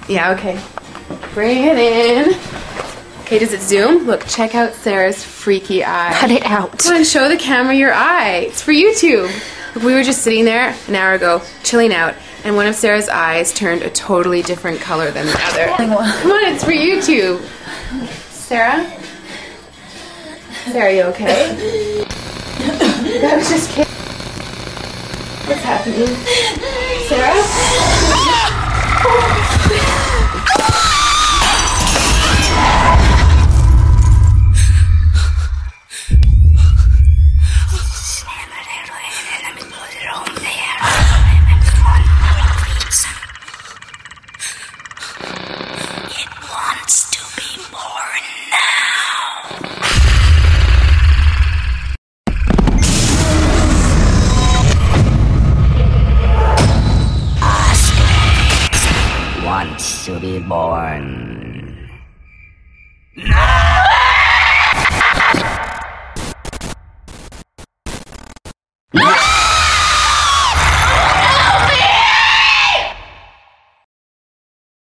Yeah, okay. Bring it in. Okay, does it zoom? Look, check out Sarah's freaky eye. Cut it out. Come on, show the camera your eye. It's for YouTube. Look, we were just sitting there an hour ago, chilling out, and one of Sarah's eyes turned a totally different color than the other. Come on, it's for YouTube. Sarah? Sarah, you okay? That was just kidding. What's happening? Sarah? Wants to be born.